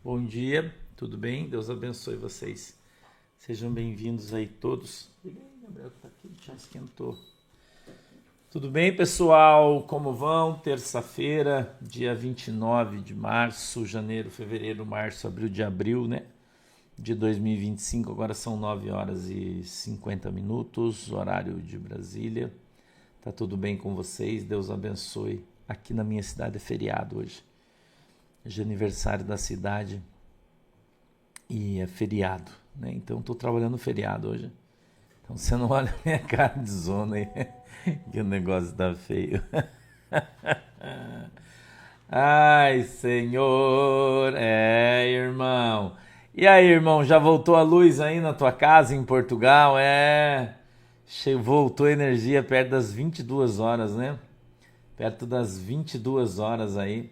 Bom dia, tudo bem? Deus abençoe vocês. Sejam bem-vindos aí todos. Liga aí, Gabriel, que tá aqui, já esquentou. Tudo bem, pessoal? Como vão? Terça-feira, dia 29 de março, janeiro, fevereiro, março, abril de abril, né? De 2025, agora são 9 horas e 50 minutos, horário de Brasília. Tá tudo bem com vocês? Deus abençoe. Aqui na minha cidade é feriado hoje. Hoje é aniversário da cidade e é feriado, né? Então estou trabalhando feriado hoje. Então você não olha a minha cara de zona aí, que o negócio tá feio. Ai, Senhor, irmão. E aí, irmão, já voltou a luz aí na tua casa em Portugal? Voltou a energia perto das 22 horas, né? Perto das 22 horas aí,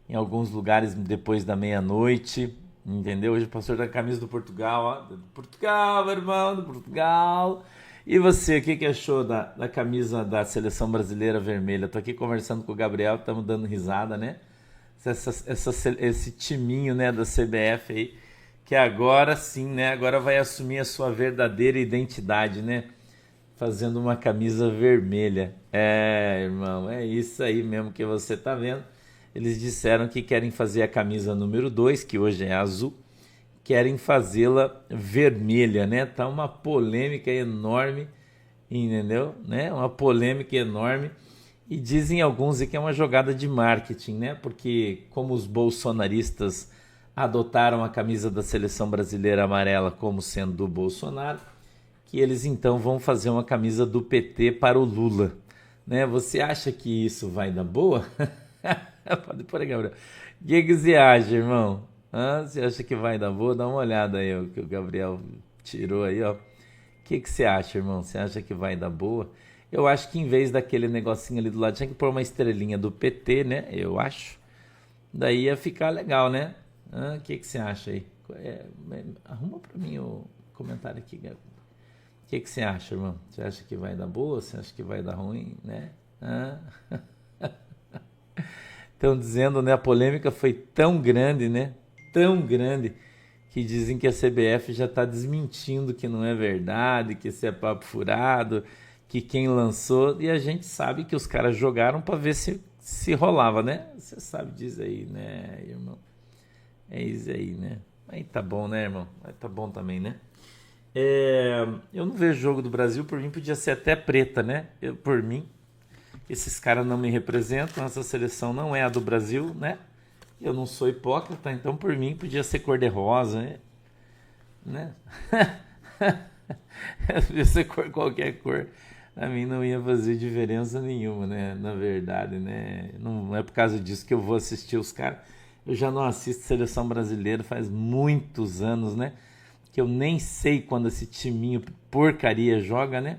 em alguns lugares depois da meia-noite, entendeu? Hoje o pastor da camisa do Portugal, ó, do Portugal, meu irmão, do Portugal. E você, o que achou da camisa da seleção brasileira vermelha? Tô aqui conversando com o Gabriel, estamos dando risada, né? Esse timinho, né, da CBF aí, que agora sim, né, agora vai assumir a sua verdadeira identidade, né? Fazendo uma camisa vermelha. Irmão, é isso aí mesmo que você tá vendo. Eles disseram que querem fazer a camisa número 2, que hoje é azul, querem fazê-la vermelha, né? Tá uma polêmica enorme, entendeu? Né? Uma polêmica enorme. E dizem alguns que é uma jogada de marketing, né? Porque como os bolsonaristas adotaram a camisa da seleção brasileira amarela como sendo do Bolsonaro, que eles então vão fazer uma camisa do PT para o Lula, né? Você acha que isso vai dar boa? Pode pôr aí, Gabriel. O que você acha, irmão? Você acha que vai dar boa? Dá uma olhada aí, o que o Gabriel tirou aí, ó. O que você acha, irmão? Você acha que vai dar boa? Eu acho que em vez daquele negocinho ali do lado, tinha que pôr uma estrelinha do PT, né? Eu acho. Daí ia ficar legal, né? O que você acha aí? Arruma pra mim o comentário aqui, Gabriel. O que você acha, irmão? Você acha que vai dar boa? Você acha que vai dar ruim, né? Estão dizendo, né? A polêmica foi tão grande, né? Tão grande que dizem que a CBF já está desmentindo que não é verdade, que isso é papo furado, que quem lançou. E a gente sabe que os caras jogaram para ver se rolava, né? Você sabe disso aí, né, irmão? É isso aí, né? Aí tá bom, né, irmão? Aí tá bom também, né? Eu não vejo jogo do Brasil, por mim podia ser até preta, né? Por mim, esses caras não me representam, essa seleção não é a do Brasil, né? Eu não sou hipócrita, então por mim podia ser cor-de-rosa, né? Podia ser qualquer cor. A mim não ia fazer diferença nenhuma, né? Na verdade, né? Não é por causa disso que eu vou assistir os caras. Eu já não assisto seleção brasileira faz muitos anos, né? Que eu nem sei quando esse timinho porcaria joga, né?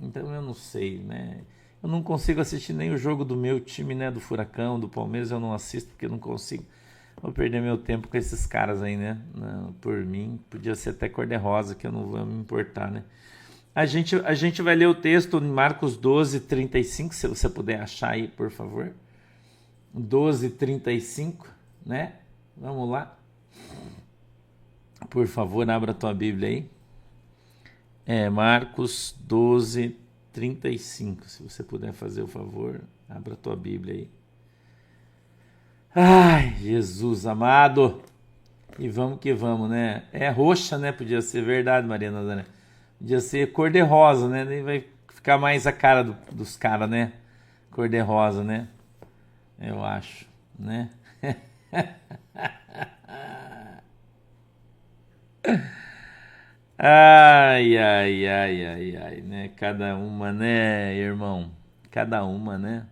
Então eu não sei, né? Eu não consigo assistir nem o jogo do meu time, né? Do Furacão, do Palmeiras, eu não assisto porque eu não consigo. Vou perder meu tempo com esses caras aí, né? Não, por mim, podia ser até cor-de-rosa, que eu não vou me importar, né? A gente vai ler o texto em Marcos 12:35, se você puder achar aí, por favor. 12:35, né? Vamos lá. Por favor, abra a tua Bíblia aí. Marcos 12:35. Se você puder fazer o favor, abra a tua Bíblia aí. Ai, Jesus amado. E vamos que vamos, né? É roxa, né? Podia ser verdade, Maria Nazaré. Podia ser cor-de-rosa, né? Daí vai ficar mais a cara dos caras, né? Cor-de-rosa, né? Eu acho, né? Ai, ai, ai, ai, ai, né? Cada uma, né, irmão? Cada uma, né?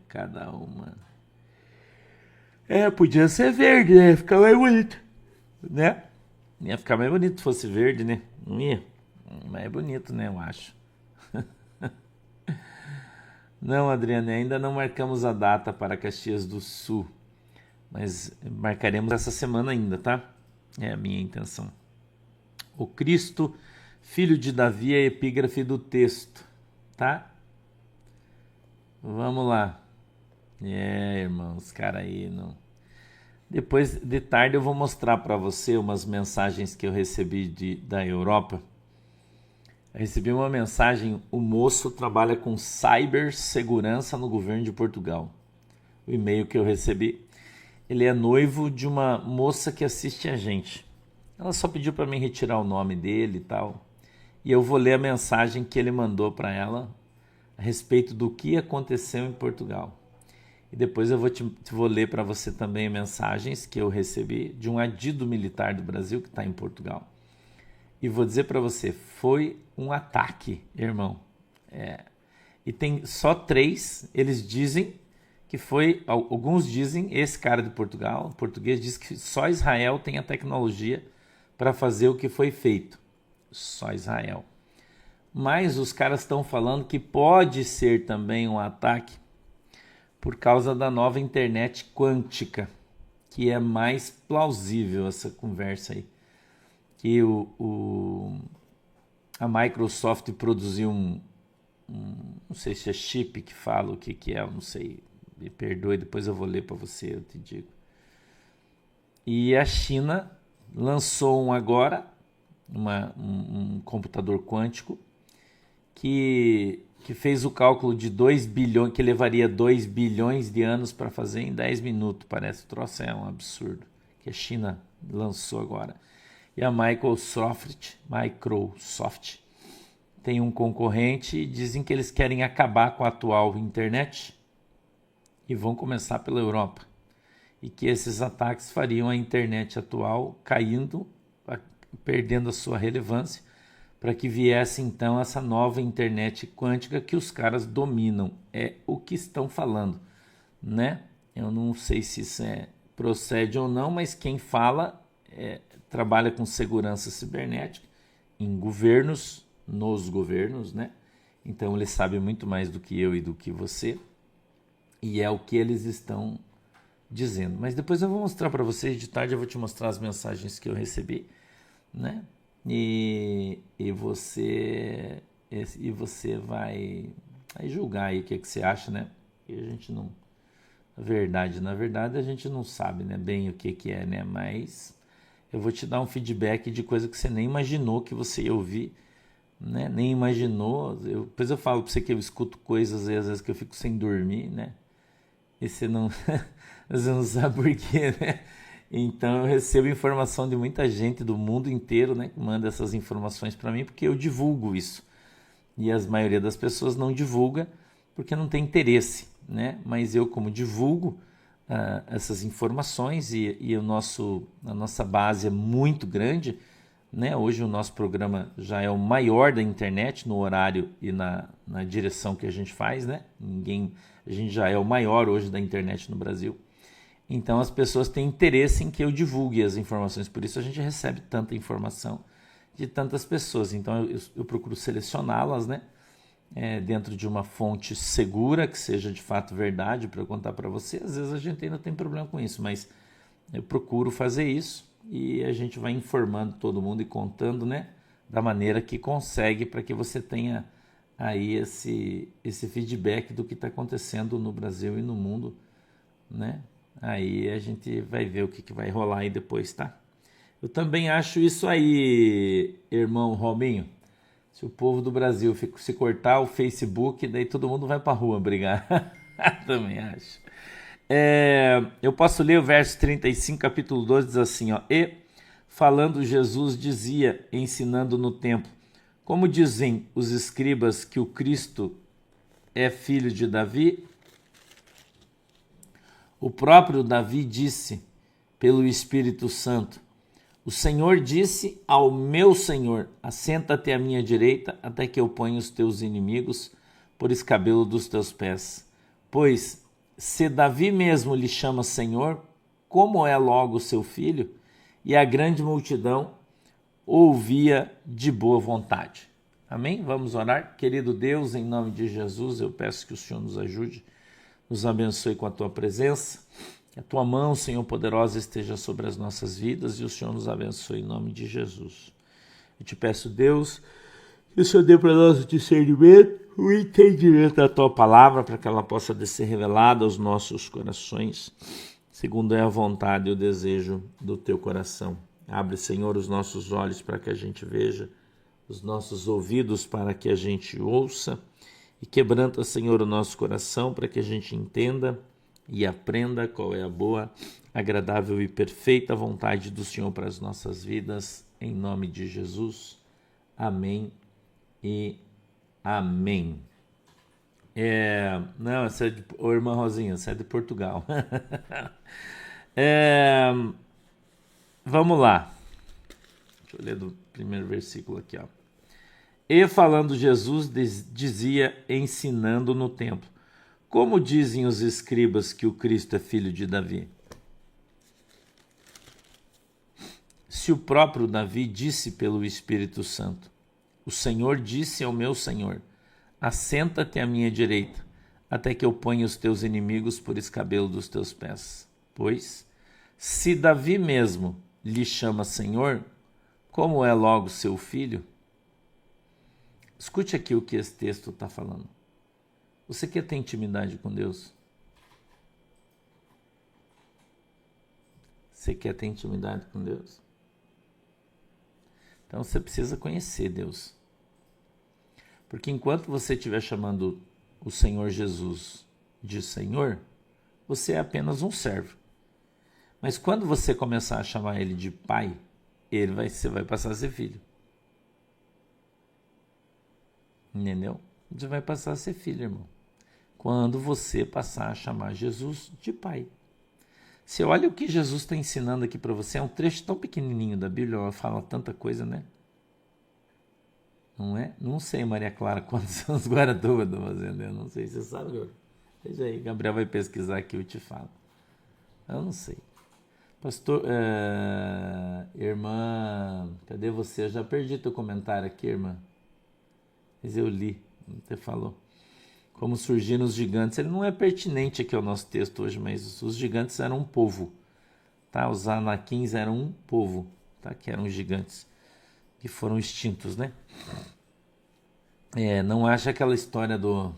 Cada uma. Podia ser verde, né? Ficar mais bonito, né? Ia ficar mais bonito se fosse verde, né? Não ia? Mais bonito, né? Eu acho. Não, Adriane, ainda não marcamos a data para Caxias do Sul, mas marcaremos essa semana ainda, tá? É a minha intenção. O Cristo, filho de Davi, é a epígrafe do texto, tá? Vamos lá. Irmão, os caras aí não. Depois de tarde eu vou mostrar para você umas mensagens que eu recebi da Europa. Eu recebi uma mensagem, o moço trabalha com cibersegurança no governo de Portugal. O e-mail que eu recebi, ele é noivo de uma moça que assiste a gente. Ela só pediu para mim retirar o nome dele e tal. E eu vou ler a mensagem que ele mandou para ela a respeito do que aconteceu em Portugal. E depois eu vou ler para você também mensagens que eu recebi de um adido militar do Brasil que está em Portugal. E vou dizer para você, foi um ataque, irmão. E tem só 3, eles dizem que foi, alguns dizem, esse cara de Portugal, o português, diz que só Israel tem a tecnologia para fazer o que foi feito. Só Israel. Mas os caras estão falando que pode ser também um ataque por causa da nova internet quântica, que é mais plausível essa conversa aí. Que a Microsoft produziu não sei se é chip que fala o que é, eu não sei, me perdoe, depois eu vou ler para você, eu te digo. E a China lançou agora, um computador quântico, que fez o cálculo de 2 bilhões, que levaria 2 bilhões de anos para fazer em 10 minutos. Parece, o troço é um absurdo, que a China lançou agora. E a Microsoft tem um concorrente e dizem que eles querem acabar com a atual internet e vão começar pela Europa. E que esses ataques fariam a internet atual caindo, perdendo a sua relevância, para que viesse então essa nova internet quântica que os caras dominam. É o que estão falando, né? Eu não sei se isso procede ou não, mas quem fala trabalha com segurança cibernética em governos, nos governos, né? Então ele sabe muito mais do que eu e do que você, e é o que eles estão dizendo. Mas depois eu vou mostrar para vocês, de tarde eu vou te mostrar as mensagens que eu recebi, né? E você vai julgar aí o que você acha, né? E a gente não, na verdade a gente não sabe, né, bem o que é, né? Mas eu vou te dar um feedback de coisa que você nem imaginou que você ia ouvir, né? Nem imaginou. Depois eu falo para você que eu escuto coisas às vezes que eu fico sem dormir, né? E você não sabe por quê, né? Então eu recebo informação de muita gente do mundo inteiro, né, que manda essas informações para mim, porque eu divulgo isso. E a maioria das pessoas não divulga porque não tem interesse, né? Mas eu, como divulgo essas informações e a nossa base é muito grande, né? Hoje o nosso programa já é o maior da internet no horário e na direção que a gente faz, né? A gente já é o maior hoje da internet no Brasil. Então as pessoas têm interesse em que eu divulgue as informações, por isso a gente recebe tanta informação de tantas pessoas. Então eu procuro selecioná-las, né? Dentro de uma fonte segura, que seja de fato verdade, para eu contar para você. Às vezes a gente ainda tem problema com isso, mas eu procuro fazer isso e a gente vai informando todo mundo e contando, né? Da maneira que consegue, para que você tenha aí esse feedback do que está acontecendo no Brasil e no mundo, né? Aí a gente vai ver o que vai rolar aí depois, tá? Eu também acho isso aí, irmão Robinho. Se o povo do Brasil se cortar o Facebook, daí todo mundo vai pra rua brigar. Também acho. Eu posso ler o verso 35, capítulo 12, diz assim, ó. E, falando Jesus, dizia, ensinando no templo, como dizem os escribas que o Cristo é filho de Davi? O próprio Davi disse, pelo Espírito Santo, o Senhor disse ao meu Senhor, assenta-te à minha direita, até que eu ponha os teus inimigos por escabelo dos teus pés. Pois, se Davi mesmo lhe chama Senhor, como é logo seu filho? E a grande multidão ouvia de boa vontade. Amém? Vamos orar? Querido Deus, em nome de Jesus, eu peço que o Senhor nos ajude, nos abençoe com a tua presença, que a tua mão, Senhor poderosa, esteja sobre as nossas vidas e o Senhor nos abençoe em nome de Jesus. Eu te peço, Deus, que o Senhor dê para nós o discernimento, o entendimento da tua palavra, para que ela possa ser revelada aos nossos corações, segundo é a vontade e o desejo do teu coração. Abre, Senhor, os nossos olhos para que a gente veja, os nossos ouvidos para que a gente ouça, e quebranta, Senhor, o nosso coração para que a gente entenda e aprenda qual é a boa, agradável e perfeita vontade do Senhor para as nossas vidas, em nome de Jesus. Amém e amém. Não, essa é de, ô, irmã Rosinha, você é de Portugal. Vamos lá. Deixa eu ler do primeiro versículo aqui, ó. E falando Jesus, dizia, ensinando no templo: como dizem os escribas que o Cristo é filho de Davi? Se o próprio Davi disse pelo Espírito Santo: o Senhor disse ao meu Senhor: assenta-te à minha direita, até que eu ponha os teus inimigos por escabelo dos teus pés. Pois, se Davi mesmo lhe chama Senhor, como é logo seu filho? Escute aqui o que esse texto está falando. Você quer ter intimidade com Deus? Você quer ter intimidade com Deus? Então você precisa conhecer Deus. Porque enquanto você estiver chamando o Senhor Jesus de Senhor, você é apenas um servo. Mas quando você começar a chamar ele de Pai, você vai passar a ser filho. Entendeu? Você vai passar a ser filho, irmão. Quando você passar a chamar Jesus de Pai. Você olha o que Jesus está ensinando aqui para você, é um trecho tão pequenininho da Bíblia, ela fala tanta coisa, né? Não é? Não sei, Maria Clara, quantos anos Guaratuba estou fazendo, eu não sei, você sabe, Gabriel? Veja aí, Gabriel vai pesquisar aqui, eu te falo. Eu não sei. Pastor, irmã, cadê você? Eu já perdi teu comentário aqui, irmã. Mas eu li, você falou. Como surgiram os gigantes. Ele não é pertinente aqui ao nosso texto hoje, mas os gigantes eram um povo. Tá? Os anaquins eram um povo, tá? Que eram gigantes, que foram extintos, né? Não acha aquela história do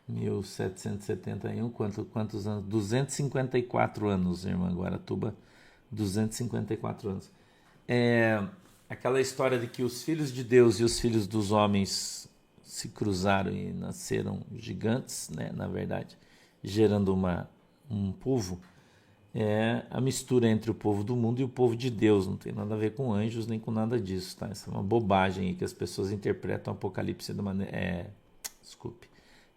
1771, quantos anos? 254 anos, irmã Guaratuba, 254 anos. Aquela história de que os filhos de Deus e os filhos dos homens se cruzaram e nasceram gigantes, né? Na verdade, gerando um povo. É a mistura entre o povo do mundo e o povo de Deus, não tem nada a ver com anjos nem com nada disso, tá? Isso é uma bobagem aí que as pessoas interpretam o Apocalipse da maneira,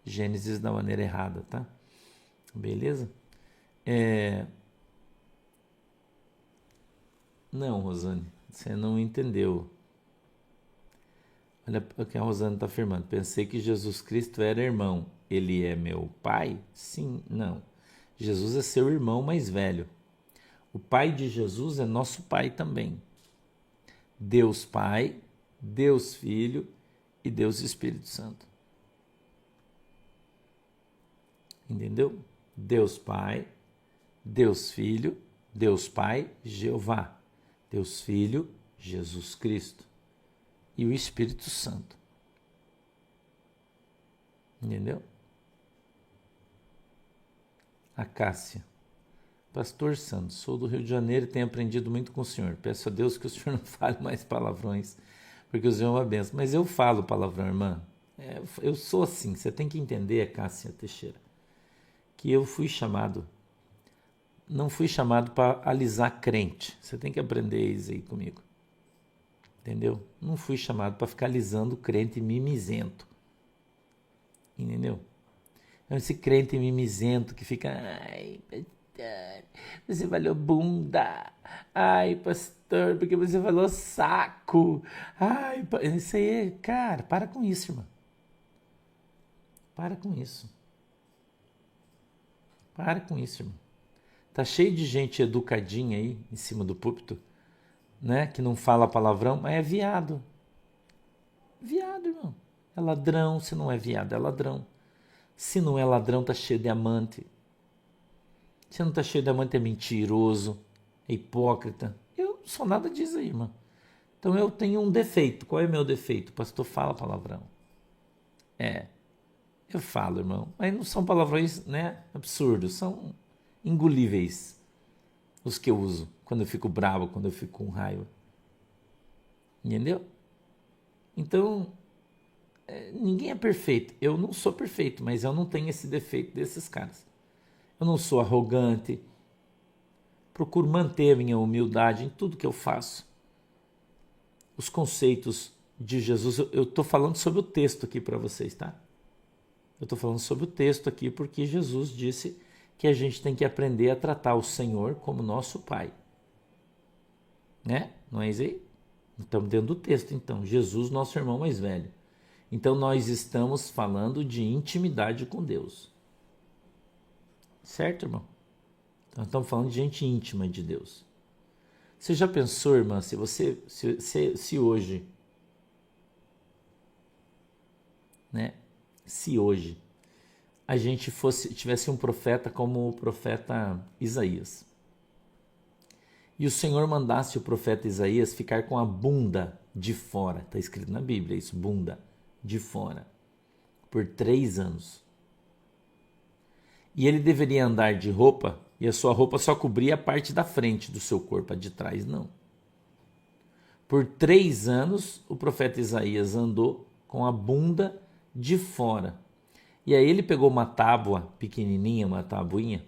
Gênesis da maneira errada, tá? Beleza? Não, Rosane, você não entendeu. Olha o que a Rosane está afirmando. Pensei que Jesus Cristo era irmão. Ele é meu pai? Sim, não. Jesus é seu irmão mais velho. O pai de Jesus é nosso pai também. Deus Pai, Deus Filho e Deus Espírito Santo. Entendeu? Deus Pai, Deus Filho, Deus Pai, Jeová. Deus Filho, Jesus Cristo. E o Espírito Santo. Entendeu? A Cássia. Pastor Santos, sou do Rio de Janeiro e tenho aprendido muito com o senhor. Peço a Deus que o senhor não fale mais palavrões, porque o senhor é uma benção. Mas eu falo palavrão, irmã. Eu sou assim. Você tem que entender, Cássia Teixeira, que eu fui chamado, não fui chamado para alisar crente. Você tem que aprender isso aí comigo. Entendeu? Não fui chamado para ficar alisando crente mimizento. Entendeu? Esse crente mimizento que fica, ai, pastor, você falou bunda. Ai, pastor, porque você falou saco. Ai, isso aí, cara, para com isso, irmão. Para com isso. Para com isso, irmão. Tá cheio de gente educadinha aí, em cima do púlpito, né? Que não fala palavrão, mas é viado. Viado, irmão. É ladrão, se não é viado, é ladrão. Se não é ladrão, tá cheio de amante. Se não tá cheio de amante, é mentiroso, é hipócrita. Eu não sou nada disso aí, irmão. Então eu tenho um defeito. Qual é o meu defeito? O pastor fala palavrão. Eu falo, irmão, mas não são palavrões, né, absurdos, são engolíveis os que eu uso quando eu fico bravo, quando eu fico com raiva. Entendeu? Então, ninguém é perfeito. Eu não sou perfeito, mas eu não tenho esse defeito desses caras. Eu não sou arrogante. Procuro manter a minha humildade em tudo que eu faço. Os conceitos de Jesus, eu estou falando sobre o texto aqui para vocês, tá? Eu estou falando sobre o texto aqui porque Jesus disse que a gente tem que aprender a tratar o Senhor como nosso Pai. Né? Não é isso aí? Estamos dentro do texto, então. Jesus, nosso irmão mais velho. Então, nós estamos falando de intimidade com Deus. Certo, irmão? Então, estamos falando de gente íntima de Deus. Você já pensou, irmã, se hoje, né? Se hoje a gente tivesse um profeta como o profeta Isaías, e o Senhor mandasse o profeta Isaías ficar com a bunda de fora, está escrito na Bíblia isso, bunda de fora, por 3 anos. E ele deveria andar de roupa, e a sua roupa só cobria a parte da frente do seu corpo, a de trás não. Por 3 anos, o profeta Isaías andou com a bunda de fora. E aí ele pegou uma tábua pequenininha, uma tabuinha,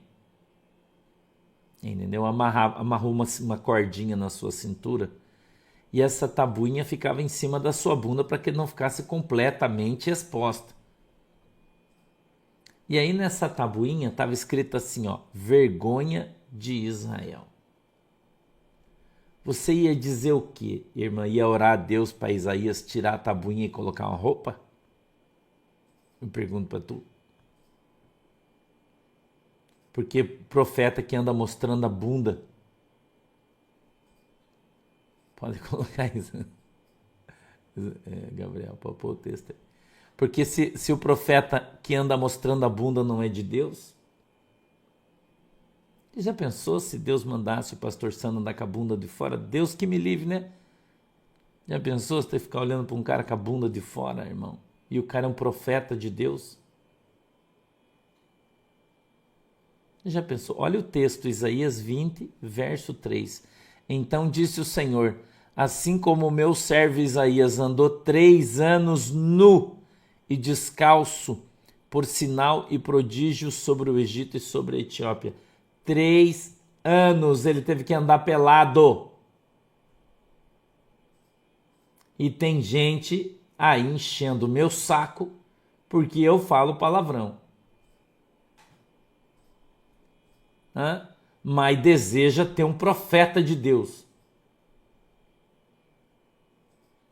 entendeu? Amarrou uma cordinha na sua cintura, e essa tabuinha ficava em cima da sua bunda para que não ficasse completamente exposta. E aí nessa tabuinha estava escrito assim, ó, vergonha de Israel. Você ia dizer o quê, irmã? Ia orar a Deus para Isaías tirar a tabuinha e colocar uma roupa? Eu pergunto para tu. Porque profeta que anda mostrando a bunda, pode colocar isso, Gabriel, para pôr o texto aí. Porque se o profeta que anda mostrando a bunda não é de Deus, você já pensou se Deus mandasse o pastor Sandro andar com a bunda de fora? Deus que me livre, né? Já pensou você ficar olhando para um cara com a bunda de fora, irmão? E o cara é um profeta de Deus? Já pensou? Olha o texto, Isaías 20, verso 3. Então disse o Senhor, assim como o meu servo Isaías andou 3 anos nu e descalço, por sinal e prodígio sobre o Egito e sobre a Etiópia. 3 anos ele teve que andar pelado. E tem gente aí enchendo o meu saco porque eu falo palavrão. Mas deseja ter um profeta de Deus.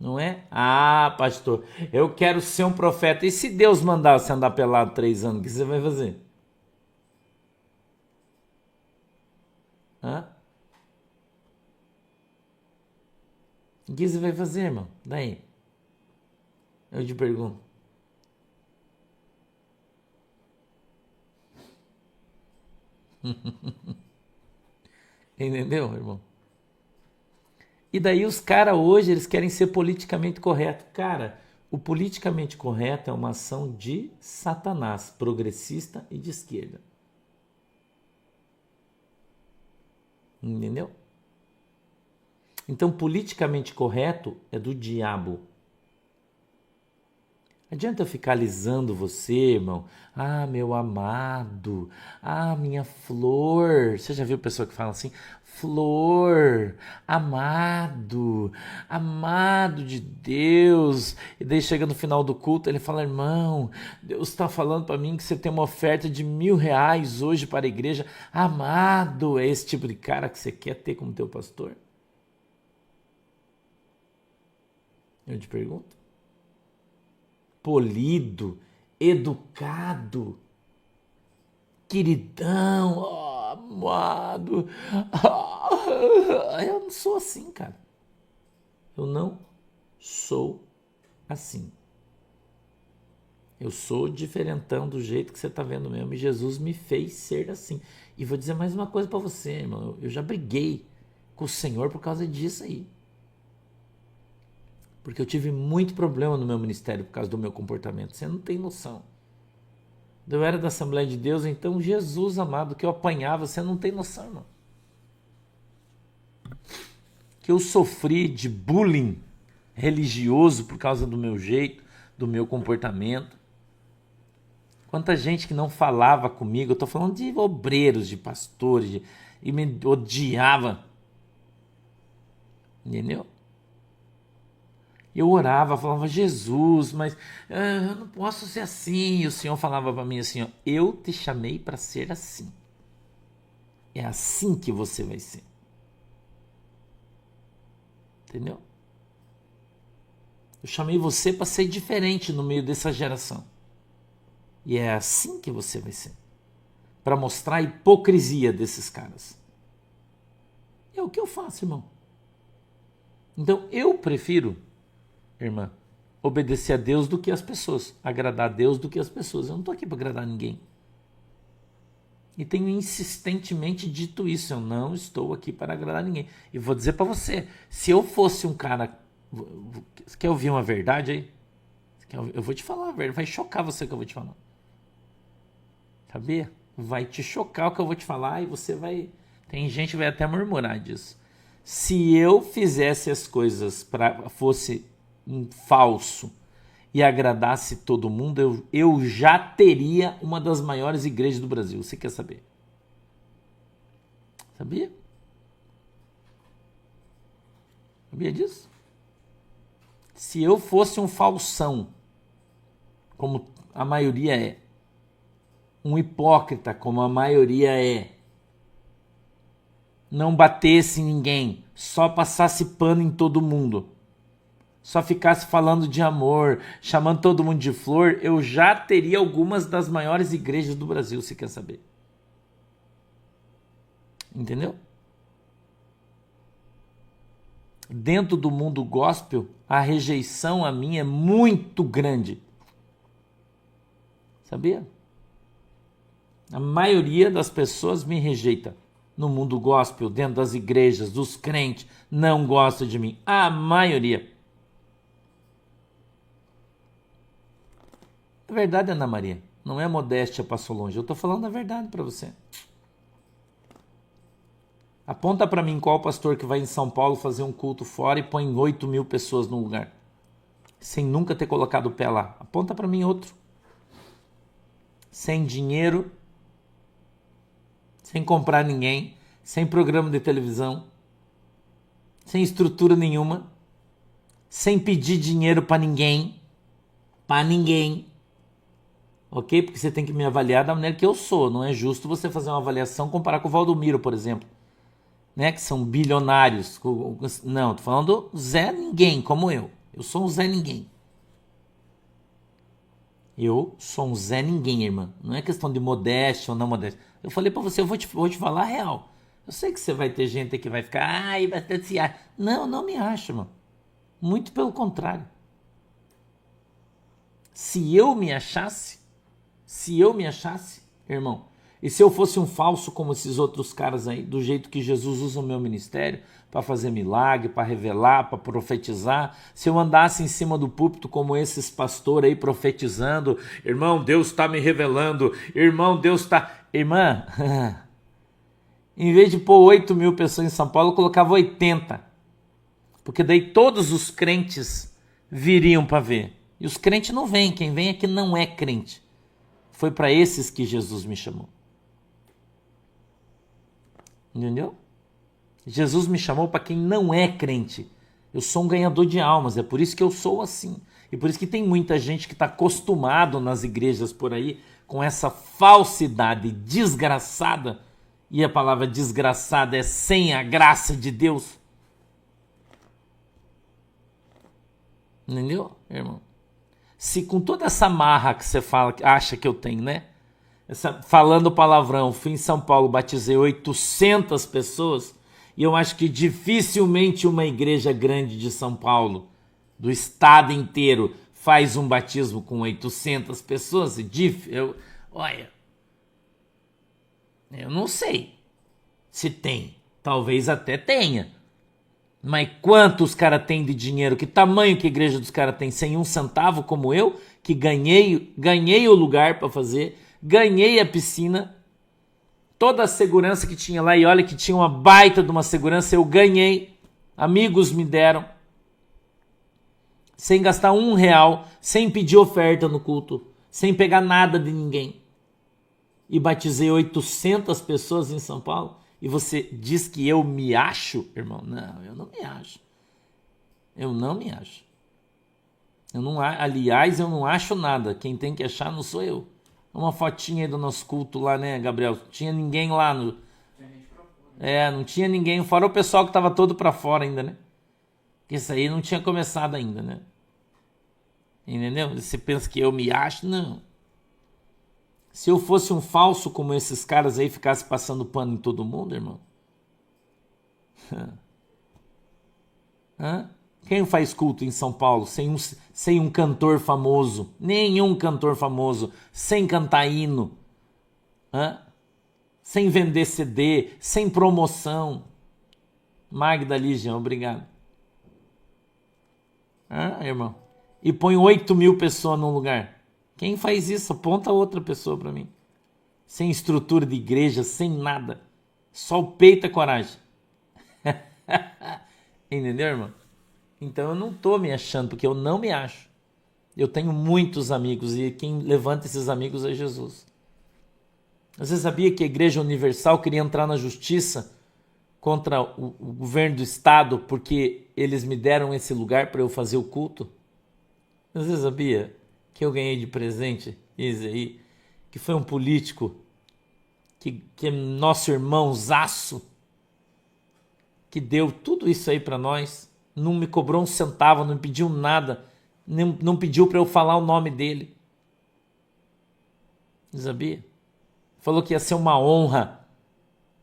Não é? Ah, pastor, eu quero ser um profeta. E se Deus mandar você andar pelado 3 anos, o que você vai fazer? O que você vai fazer, irmão? Daí? Eu te pergunto. Entendeu, irmão? E daí os caras hoje, eles querem ser politicamente correto. Cara, o politicamente correto é uma ação de Satanás, progressista e de esquerda. Entendeu? Então, politicamente correto é do diabo. Adianta eu ficar alisando você, irmão? Ah, meu amado. Ah, minha flor. Você já viu pessoa que fala assim? Flor, amado, amado de Deus. E daí chega no final do culto, ele fala, irmão, Deus está falando para mim que você tem uma oferta de R$1.000 hoje para a igreja. Amado, é esse tipo de cara que você quer ter como teu pastor? Eu te pergunto. Polido, educado, queridão, oh, amado. Eu não sou assim, cara. Eu não sou assim. Eu sou diferentão do jeito que você está vendo mesmo. E Jesus me fez ser assim. E vou dizer mais uma coisa para você, irmão. Eu já briguei com o Senhor por causa disso aí. Porque eu tive muito problema no meu ministério por causa do meu comportamento. Você não tem noção. Eu era da Assembleia de Deus, então Jesus amado, que eu apanhava, você não tem noção, irmão. Que eu sofri de bullying religioso por causa do meu jeito, do meu comportamento. Quanta gente que não falava comigo, eu estou falando de obreiros, de pastores, e me odiava. Entendeu? Eu orava, falava, Jesus, mas eu não posso ser assim. E o Senhor falava para mim assim, ó, eu te chamei para ser assim. É assim que você vai ser. Entendeu? Eu chamei você para ser diferente no meio dessa geração. E é assim que você vai ser. Para mostrar a hipocrisia desses caras. É o que eu faço, irmão. Então eu prefiro, irmã, obedecer a Deus do que as pessoas. Agradar a Deus do que as pessoas. Eu não estou aqui para agradar ninguém. E tenho insistentemente dito isso. Eu não estou aqui para agradar ninguém. E vou dizer para você, se eu fosse um cara... Você quer ouvir uma verdade aí? Eu vou te falar a verdade. Vai chocar você que eu vou te falar. Sabia? Vai te chocar o que eu vou te falar e você vai... Tem gente que vai até murmurar disso. Se eu fizesse as coisas para fosse um falso e agradasse todo mundo, eu já teria uma das maiores igrejas do Brasil. Você quer saber? Sabia? Sabia disso? Se eu fosse um falsão, como a maioria é, um hipócrita, como a maioria é, não batesse em ninguém, só passasse pano em todo mundo, só ficasse falando de amor, chamando todo mundo de flor, eu já teria algumas das maiores igrejas do Brasil, se quer saber. Entendeu? Dentro do mundo gospel, a rejeição a mim é muito grande. Sabia? A maioria das pessoas me rejeita. No mundo gospel, dentro das igrejas, dos crentes, não gosta de mim. A maioria. A verdade, Ana Maria, não é modéstia, passou longe. Eu estou falando a verdade para você. Aponta para mim qual pastor que vai em São Paulo fazer um culto fora e põe 8.000 pessoas no lugar, sem nunca ter colocado o pé lá. Aponta para mim outro. Sem dinheiro, sem comprar ninguém, sem programa de televisão, sem estrutura nenhuma, sem pedir dinheiro para ninguém, ok? Porque você tem que me avaliar da maneira que eu sou, não é justo você fazer uma avaliação comparar com o Valdomiro, por exemplo, né? Que são bilionários, não, tô falando Zé Ninguém, como eu sou um Zé Ninguém. Eu sou um Zé Ninguém, irmã. Não é questão de modéstia ou não modéstia. Eu falei pra você, eu vou te falar a real. Eu sei que você vai ter gente que vai ficar, ai, bastante se acha. Não me acho, irmão. Muito pelo contrário. Se eu me achasse, irmão, e se eu fosse um falso como esses outros caras aí, do jeito que Jesus usa o meu ministério, para fazer milagre, para revelar, para profetizar, se eu andasse em cima do púlpito como esses pastores aí profetizando, irmão, Deus está me revelando, irmão, Deus está... Irmã, em vez de pôr 8.000 pessoas em São Paulo, eu colocava 80, porque daí todos os crentes viriam para ver. E os crentes não vêm, quem vem é que não é crente. Foi para esses que Jesus me chamou. Entendeu? Jesus me chamou para quem não é crente. Eu sou um ganhador de almas, é por isso que eu sou assim. E por isso que tem muita gente que está acostumado nas igrejas por aí com essa falsidade desgraçada. E a palavra desgraçada é sem a graça de Deus. Entendeu, irmão? Se com toda essa marra que você fala, acha que eu tenho, né? Falando palavrão, fui em São Paulo, batizei 800 pessoas, e eu acho que dificilmente uma igreja grande de São Paulo, do estado inteiro, faz um batismo com 800 pessoas. Olha, eu não sei se tem, talvez até tenha. Mas quantos caras têm de dinheiro? Que tamanho que a igreja dos caras tem? Sem um centavo como eu, que ganhei o lugar para fazer, ganhei a piscina, toda a segurança que tinha lá, e olha que tinha uma baita de uma segurança, eu ganhei, amigos me deram, sem gastar R$1, sem pedir oferta no culto, sem pegar nada de ninguém. E batizei 800 pessoas em São Paulo. E você diz que eu me acho, irmão? Não, eu não me acho. Eu não me acho. Aliás, eu não acho nada. Quem tem que achar não sou eu. Uma fotinha aí do nosso culto lá, né, Gabriel? Não tinha ninguém lá no... não tinha ninguém, fora o pessoal que tava todo pra fora ainda, né? Isso aí não tinha começado ainda, né? Entendeu? Você pensa que eu me acho? Não. Se eu fosse um falso como esses caras aí, ficasse passando pano em todo mundo, irmão? Quem faz culto em São Paulo sem um cantor famoso? Nenhum cantor famoso. Sem cantar hino. Sem vender CD. Sem promoção. Magda Lígia, obrigado. Irmão? E põe 8.000 pessoas num lugar. Quem faz isso? Aponta outra pessoa para mim. Sem estrutura de igreja, sem nada. Só o peito e a coragem. Entendeu, irmão? Então eu não tô me achando, porque eu não me acho. Eu tenho muitos amigos e quem levanta esses amigos é Jesus. Você sabia que a Igreja Universal queria entrar na justiça contra o governo do estado porque eles me deram esse lugar para eu fazer o culto? Você sabia que eu ganhei de presente esse aí, que foi um político que é nosso irmãozaço, que deu tudo isso aí para nós, não me cobrou um centavo, não me pediu nada, não pediu para eu falar o nome dele. Você sabia? Falou que ia ser uma honra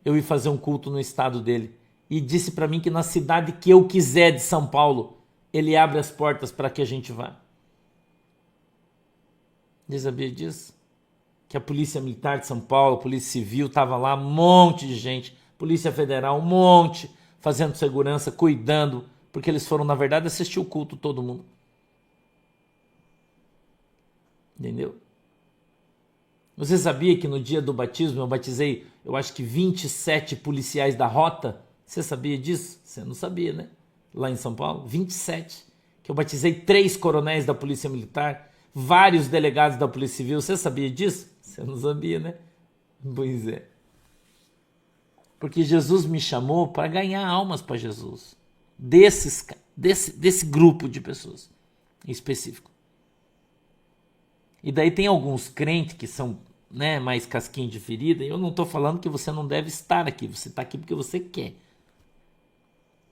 eu ir fazer um culto no estado dele. E disse para mim que na cidade que eu quiser de São Paulo, ele abre as portas para que a gente vá. Você sabia disso? Que a Polícia Militar de São Paulo, a Polícia Civil, estava lá, um monte de gente, Polícia Federal, um monte, fazendo segurança, cuidando, porque eles foram, na verdade, assistir o culto todo mundo. Entendeu? Você sabia que no dia do batismo eu batizei, eu acho que 27 policiais da rota? Você sabia disso? Você não sabia, né? Lá em São Paulo, 27. Que eu batizei 3 coronéis da Polícia Militar, vários delegados da Polícia Civil. Você sabia disso? Você não sabia, né? Pois é. Porque Jesus me chamou para ganhar almas para Jesus. Desse grupo de pessoas em específico. E daí tem alguns crentes que são, né, mais casquinho de ferida. E eu não estou falando que você não deve estar aqui. Você está aqui porque você quer.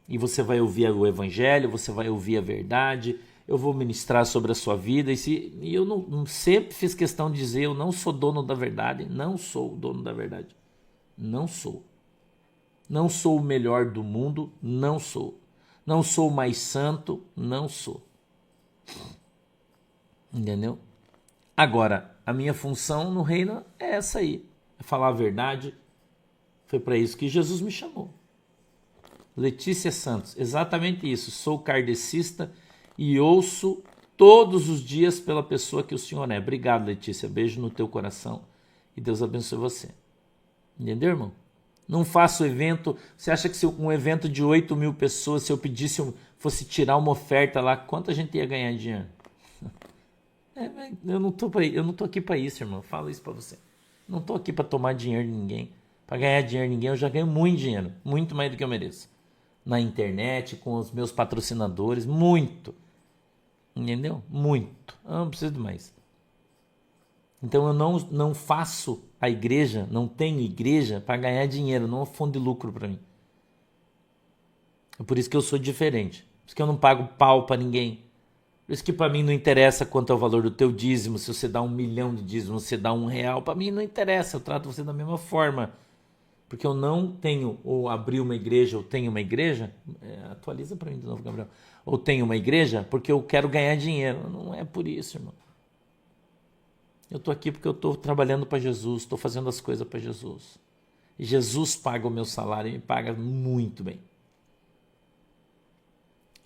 E você vai ouvir o evangelho, você vai ouvir a verdade. Eu vou ministrar sobre a sua vida. E eu não sempre fiz questão de dizer, eu não sou dono da verdade. Não sou o dono da verdade. Não sou. Não sou o melhor do mundo. Não sou. Não sou o mais santo. Não sou. Entendeu? Agora, a minha função no reino é essa aí. É falar a verdade. Foi para isso que Jesus me chamou. Letícia Santos, exatamente isso. Sou kardecista e ouço todos os dias pela pessoa que o senhor é. Obrigado, Letícia. Beijo no teu coração e Deus abençoe você. Entendeu, irmão? Não faço evento. Você acha que se um evento de 8.000 pessoas, se eu pedisse, fosse tirar uma oferta lá, quanta gente ia ganhar dinheiro? Eu não tô aqui para isso, irmão. Eu falo isso para você. Não tô aqui para tomar dinheiro de ninguém, para ganhar dinheiro de ninguém. Eu já ganho muito dinheiro, muito mais do que eu mereço. Na internet, com os meus patrocinadores, muito. Entendeu? Muito. Eu não preciso de mais. Então eu não faço a igreja, não tenho igreja para ganhar dinheiro, não é fundo de lucro para mim. É por isso que eu sou diferente. Por isso que eu não pago pau para ninguém. Por isso que para mim não interessa quanto é o valor do teu dízimo, se você dá 1 milhão de dízimo, se você dá R$1, para mim não interessa, eu trato você da mesma forma. Porque eu não tenho, ou abrir uma igreja, ou tenho uma igreja, atualiza para mim de novo, Gabriel, ou tenho uma igreja porque eu quero ganhar dinheiro. Não é por isso, irmão. Eu estou aqui porque eu estou trabalhando para Jesus, estou fazendo as coisas para Jesus. E Jesus paga o meu salário e me paga muito bem.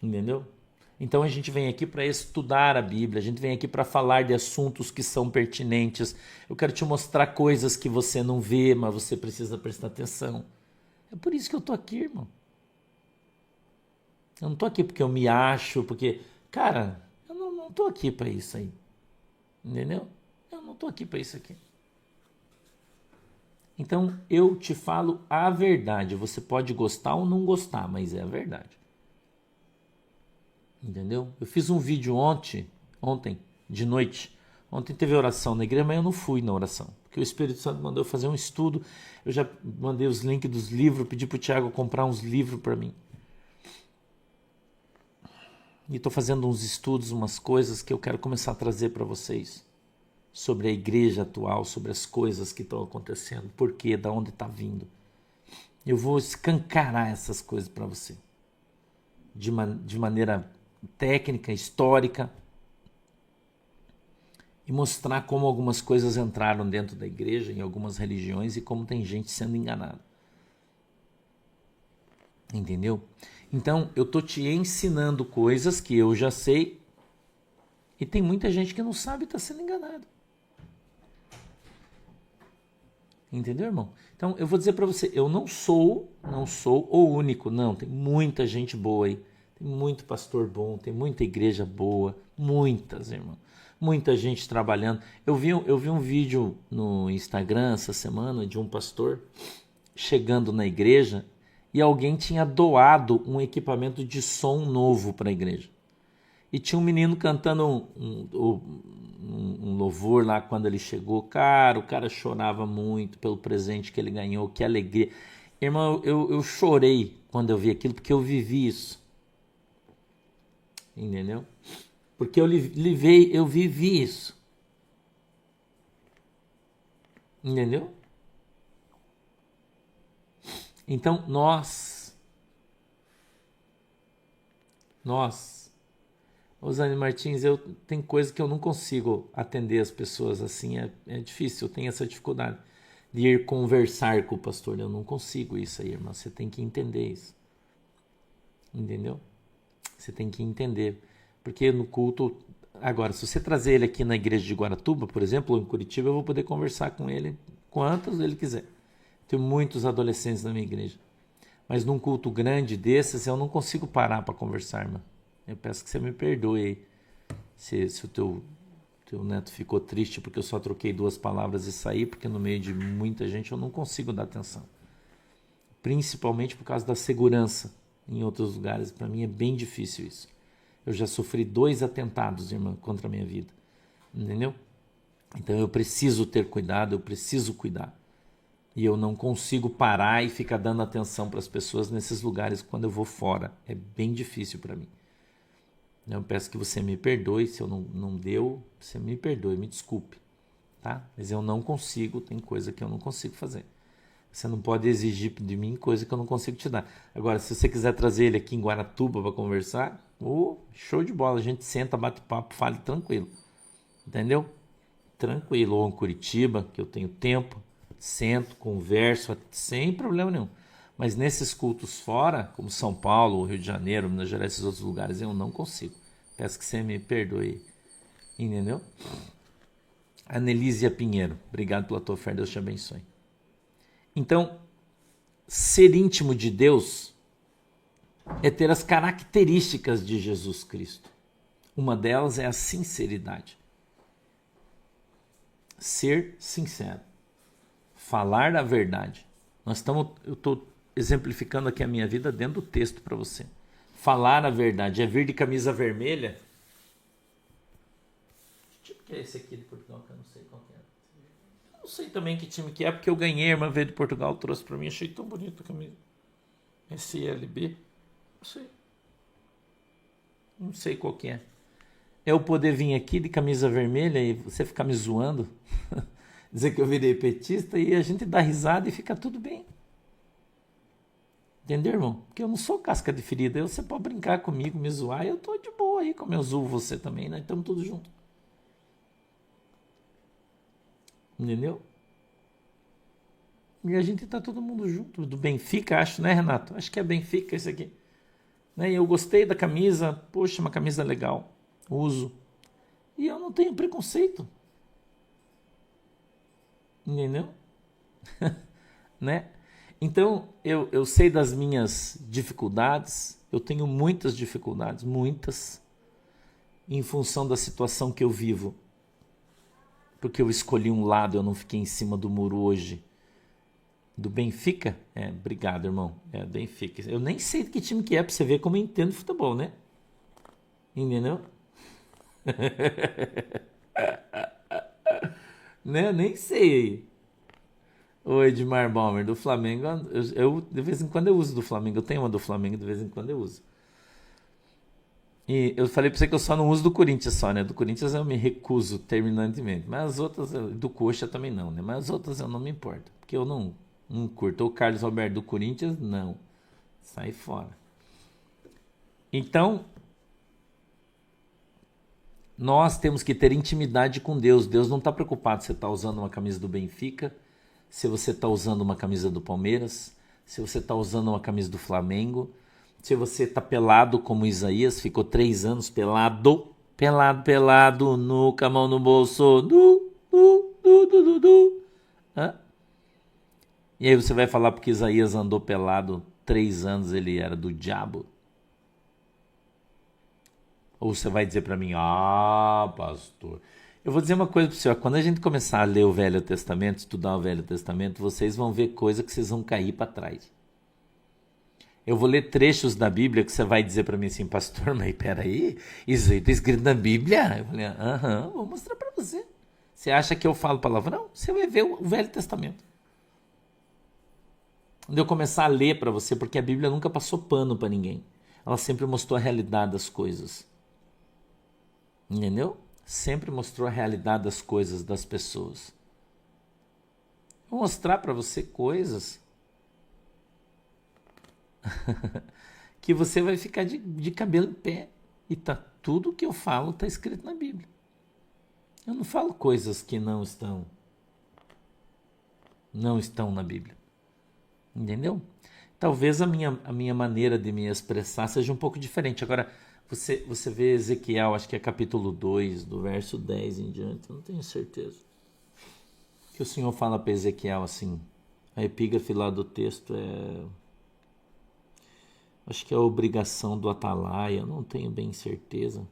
Entendeu? Então a gente vem aqui para estudar a Bíblia, a gente vem aqui para falar de assuntos que são pertinentes. Eu quero te mostrar coisas que você não vê, mas você precisa prestar atenção. É por isso que eu tô aqui, irmão. Eu não tô aqui porque eu me acho, porque, cara, eu não tô aqui para isso aí. Entendeu? Eu não tô aqui para isso aqui. Então eu te falo a verdade. Você pode gostar ou não gostar, mas é a verdade. Entendeu? Eu fiz um vídeo ontem de noite. Ontem teve oração na igreja, mas eu não fui na oração. Porque o Espírito Santo mandou eu fazer um estudo. Eu já mandei os links dos livros, pedi pro Tiago comprar uns livros para mim. E estou fazendo uns estudos, umas coisas que eu quero começar a trazer para vocês. Sobre a igreja atual, sobre as coisas que estão acontecendo, por quê, da onde está vindo. Eu vou escancarar essas coisas para você. De maneira técnica, histórica, e mostrar como algumas coisas entraram dentro da igreja, em algumas religiões, e como tem gente sendo enganada. Entendeu? Então, eu tô te ensinando coisas que eu já sei, e tem muita gente que não sabe e está sendo enganada. Entendeu, irmão? Então, eu vou dizer para você, eu não sou o único, não, tem muita gente boa aí, tem muito pastor bom, tem muita igreja boa, muitas, irmão, muita gente trabalhando. Eu vi um vídeo no Instagram essa semana de um pastor chegando na igreja e alguém tinha doado um equipamento de som novo para a igreja. E tinha um menino cantando um louvor lá quando ele chegou. Cara, o cara chorava muito pelo presente que ele ganhou, que alegria. Irmão, eu chorei quando eu vi aquilo, porque eu vivi isso. Entendeu? Porque eu vivi isso. Entendeu? Então, Rosane Martins, tem coisa que eu não consigo atender as pessoas assim, é difícil, eu tenho essa dificuldade de ir conversar com o pastor, eu não consigo isso aí, irmã, você tem que entender isso, entendeu? Você tem que entender, porque no culto, agora, se você trazer ele aqui na igreja de Guaratuba, por exemplo, ou em Curitiba, eu vou poder conversar com ele quantos ele quiser. Tenho muitos adolescentes na minha igreja, mas num culto grande desses, eu não consigo parar para conversar, irmã. Eu peço que você me perdoe aí, se o teu neto ficou triste porque eu só troquei 2 palavras e saí, porque no meio de muita gente eu não consigo dar atenção. Principalmente por causa da segurança em outros lugares. Para mim é bem difícil isso. Eu já sofri 2 atentados, irmã, contra a minha vida. Entendeu? Então eu preciso ter cuidado, eu preciso cuidar. E eu não consigo parar e ficar dando atenção para as pessoas nesses lugares quando eu vou fora. É bem difícil para mim. Eu peço que você me perdoe, se eu não deu, você me perdoe, me desculpe, tá? Mas eu não consigo, tem coisa que eu não consigo fazer. Você não pode exigir de mim coisa que eu não consigo te dar. Agora, se você quiser trazer ele aqui em Guaratuba para conversar, show de bola, a gente senta, bate papo, fale tranquilo, entendeu? Tranquilo, ou em Curitiba, que eu tenho tempo, sento, converso, sem problema nenhum. Mas nesses cultos fora, como São Paulo, Rio de Janeiro, Minas Gerais, esses outros lugares, eu não consigo. Peço que você me perdoe. Entendeu? Anelísia Pinheiro, obrigado pela tua oferta, Deus te abençoe. Então, ser íntimo de Deus é ter as características de Jesus Cristo. Uma delas é a sinceridade. Ser sincero. Falar a verdade. Eu estou exemplificando aqui a minha vida dentro do texto para você. Falar a verdade. É vir de camisa vermelha. Que time que é esse aqui de Portugal que eu não sei qual que é? Eu não sei também que time que é, porque eu ganhei, a irmã veio de Portugal, trouxe para mim, achei tão bonito a camisa. SLB. Não sei qual que é. É eu poder vir aqui de camisa vermelha e você ficar me zoando, dizer que eu virei petista e a gente dá risada e fica tudo bem. Entendeu, irmão? Porque eu não sou casca de ferida. Você pode brincar comigo, me zoar, e eu tô de boa aí, como eu zoo você também, né? Estamos todos juntos. Entendeu? E a gente tá todo mundo junto. Do Benfica, acho, né, Renato? Acho que é Benfica esse aqui. né? E eu gostei da camisa, poxa, uma camisa legal, uso. E eu não tenho preconceito, entendeu? Né? Então, eu sei das minhas dificuldades, eu tenho muitas dificuldades, muitas, em função da situação que eu vivo. Porque eu escolhi um lado, eu não fiquei em cima do muro hoje. Do Benfica? Obrigado, irmão. Benfica. Eu nem sei de que time que é, pra você ver como eu entendo futebol, né? Entendeu? Né? Eu nem sei. O Edmar Balmer, do Flamengo, de vez em quando eu uso do Flamengo. Eu tenho uma do Flamengo, de vez em quando eu uso. E eu falei pra você que eu só não uso do Corinthians só, né? Do Corinthians eu me recuso terminantemente. Mas as outras, do Coxa também não, né? Mas as outras eu não me importo. Porque eu não curto. O Carlos Alberto do Corinthians, não. Sai fora. Então, nós temos que ter intimidade com Deus. Deus não está preocupado se você está usando uma camisa do Benfica, se você está usando uma camisa do Palmeiras, se você está usando uma camisa do Flamengo, se você está pelado como Isaías, ficou 3 anos pelado, nunca a mão no bolso, Hã? E aí você vai falar porque Isaías andou pelado 3 anos, ele era do diabo? Ou você vai dizer para mim, pastor, eu vou dizer uma coisa para o senhor, quando a gente começar a ler o Velho Testamento, estudar o Velho Testamento, vocês vão ver coisa que vocês vão cair para trás. Eu vou ler trechos da Bíblia que você vai dizer para mim assim, pastor, mas peraí, isso aí está escrito na Bíblia? Eu falei, vou mostrar para você. Você acha que eu falo palavrão? Você vai ver o Velho Testamento. Quando eu começar a ler para você, porque a Bíblia nunca passou pano para ninguém. Ela sempre mostrou a realidade das coisas. Entendeu? Sempre mostrou a realidade das coisas, das pessoas. Vou mostrar para você coisas que você vai ficar de cabelo em pé. E tudo que eu falo está escrito na Bíblia. Eu não falo coisas que não estão na Bíblia. Entendeu? Talvez a minha maneira de me expressar seja um pouco diferente. Agora, você vê Ezequiel, acho que é capítulo 2, do verso 10 em diante, eu não tenho certeza. Que o Senhor fala para Ezequiel assim, a epígrafe lá do texto acho que é a obrigação do atalaia, eu não tenho bem certeza.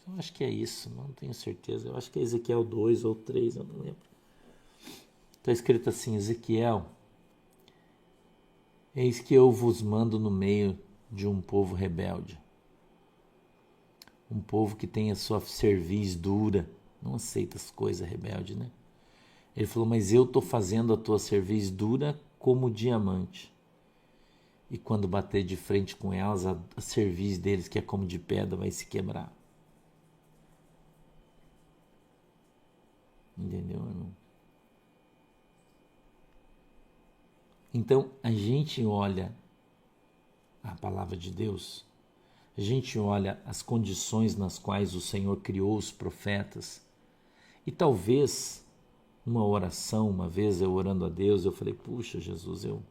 Eu acho que é isso, não tenho certeza. Eu acho que é Ezequiel 2 ou 3, eu não lembro. Está escrito assim, Ezequiel, eis que eu vos mando no meio de um povo rebelde. Um povo que tem a sua cerviz dura, não aceita as coisas, rebelde, né? Ele falou, mas eu estou fazendo a tua cerviz dura como diamante. E quando bater de frente com elas, a cerviz deles, que é como de pedra, vai se quebrar. Entendeu, irmão? Então, a gente olha a palavra de Deus, a gente olha as condições nas quais o Senhor criou os profetas, e talvez, numa oração, uma vez eu orando a Deus, eu falei, puxa Jesus, eu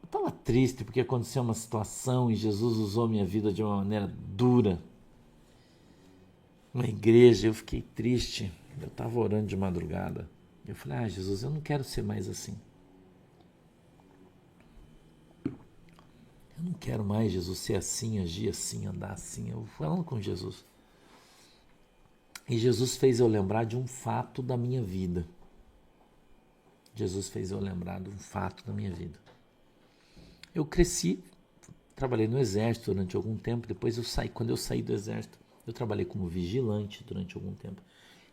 estava triste porque aconteceu uma situação e Jesus usou minha vida de uma maneira dura. Uma igreja, eu fiquei triste, eu estava orando de madrugada. Eu falei, Jesus, eu não quero ser mais assim. Eu não quero mais, Jesus, ser assim, agir assim, andar assim. Eu falando com Jesus. E Jesus fez eu lembrar de um fato da minha vida. Jesus fez eu lembrar de um fato da minha vida. Eu cresci, trabalhei no exército durante algum tempo, depois eu saí, quando eu saí do exército, eu trabalhei como vigilante durante algum tempo.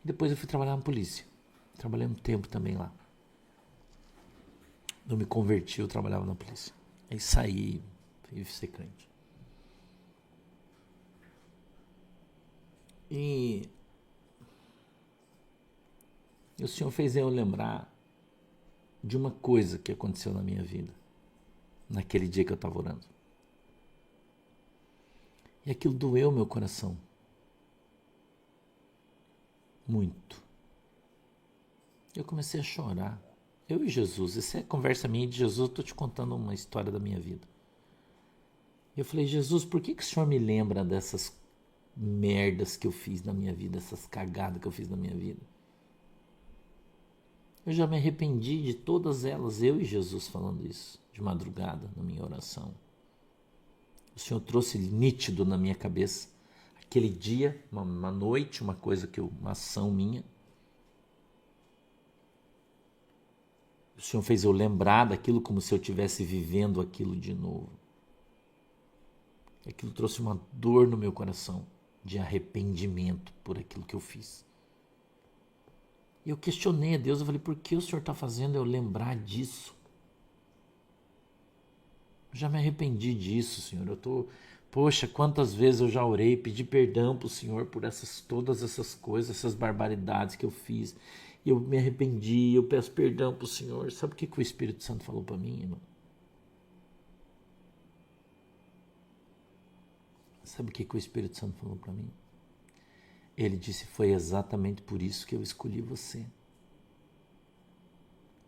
E depois eu fui trabalhar na polícia. Trabalhei um tempo também lá. Eu me converti, eu trabalhava na polícia. Aí saí, fui ser crente. E o Senhor fez eu lembrar de uma coisa que aconteceu na minha vida, naquele dia que eu estava orando. E aquilo doeu meu coração. Muito. Eu comecei a chorar. Eu e Jesus. Essa é a conversa minha e de Jesus. Eu estou te contando uma história da minha vida. Eu falei, Jesus, por que o Senhor me lembra dessas merdas que eu fiz na minha vida, essas cagadas que eu fiz na minha vida? Eu já me arrependi de todas elas, eu e Jesus falando isso, de madrugada, na minha oração. O Senhor trouxe nítido na minha cabeça, aquele dia, uma noite, uma ação minha. O Senhor fez eu lembrar daquilo como se eu estivesse vivendo aquilo de novo. Aquilo trouxe uma dor no meu coração, de arrependimento por aquilo que eu fiz. E eu questionei a Deus, eu falei, por que o Senhor está fazendo eu lembrar disso? Eu já me arrependi disso, Senhor. Poxa, quantas vezes eu já orei, pedi perdão para o Senhor por todas essas coisas, essas barbaridades que eu fiz. E eu me arrependi, eu peço perdão para o Senhor. Sabe o que o Espírito Santo falou para mim, irmão? Sabe o que o Espírito Santo falou para mim? Ele disse, foi exatamente por isso que eu escolhi você.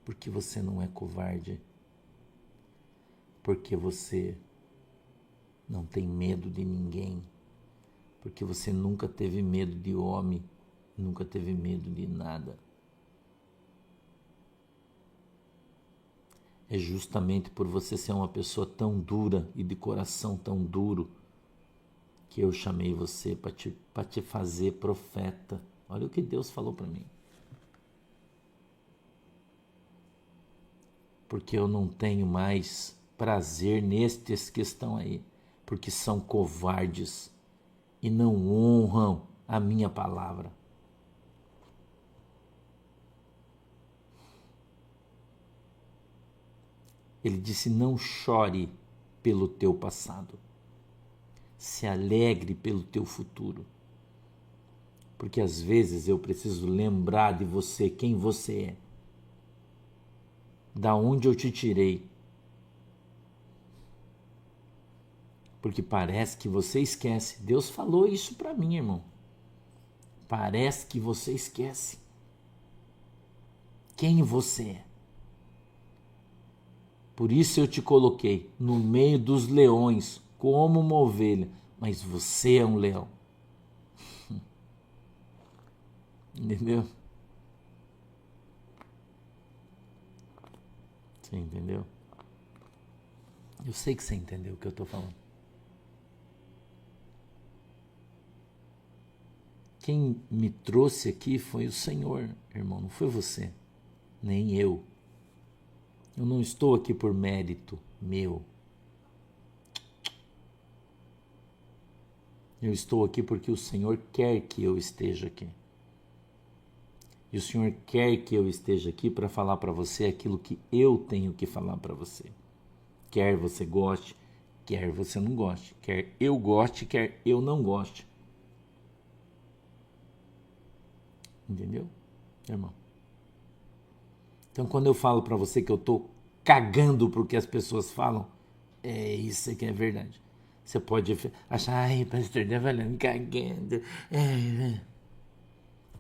Porque você não é covarde. Porque você não tem medo de ninguém. Porque você nunca teve medo de homem. Nunca teve medo de nada. É justamente por você ser uma pessoa tão dura e de coração tão duro que eu chamei você para te fazer profeta. Olha o que Deus falou para mim. Porque eu não tenho mais prazer nestes que estão aí, porque são covardes e não honram a minha palavra. Ele disse, não chore pelo teu passado. Se alegre pelo teu futuro. Porque às vezes eu preciso lembrar de você, quem você é. Da onde eu te tirei. Porque parece que você esquece. Deus falou isso para mim, irmão. Parece que você esquece quem você é. Por isso eu te coloquei no meio dos leões, como uma ovelha, mas você é um leão. Entendeu? Você entendeu? Eu sei que você entendeu o que eu estou falando. Quem me trouxe aqui foi o Senhor, irmão, não foi você, nem eu. Eu não estou aqui por mérito meu. Eu estou aqui porque o Senhor quer que eu esteja aqui. E o Senhor quer que eu esteja aqui para falar para você aquilo que eu tenho que falar para você. Quer você goste, quer você não goste. Quer eu goste, quer eu não goste. Entendeu, irmão? Então, quando eu falo para você que eu estou cagando pro que as pessoas falam, é isso que é verdade. Você pode achar, ai, pastor, tá falando cagando.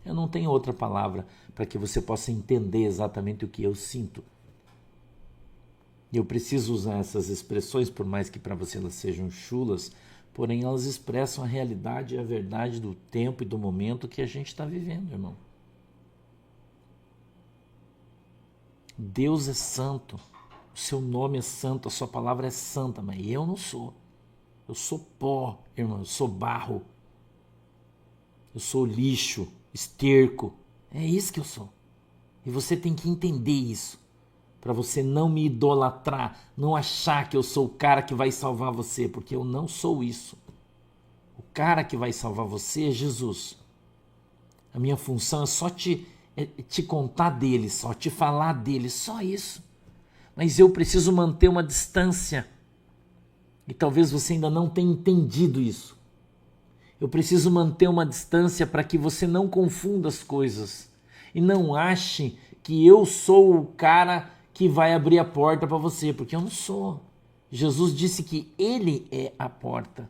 Eu não tenho outra palavra para que você possa entender exatamente o que eu sinto. Eu preciso usar essas expressões, por mais que para você elas sejam chulas, porém elas expressam a realidade e a verdade do tempo e do momento que a gente está vivendo, irmão. Deus é santo, o seu nome é santo, a sua palavra é santa, mas eu não sou. Eu sou pó, irmão, eu sou barro, eu sou lixo, esterco, é isso que eu sou. E você tem que entender isso, para você não me idolatrar, não achar que eu sou o cara que vai salvar você, porque eu não sou isso. O cara que vai salvar você é Jesus. A minha função é só te contar dele, só te falar dele, só isso. Mas eu preciso manter uma distância. E talvez você ainda não tenha entendido isso. Eu preciso manter uma distância para que você não confunda as coisas. E não ache que eu sou o cara que vai abrir a porta para você, porque eu não sou. Jesus disse que ele é a porta.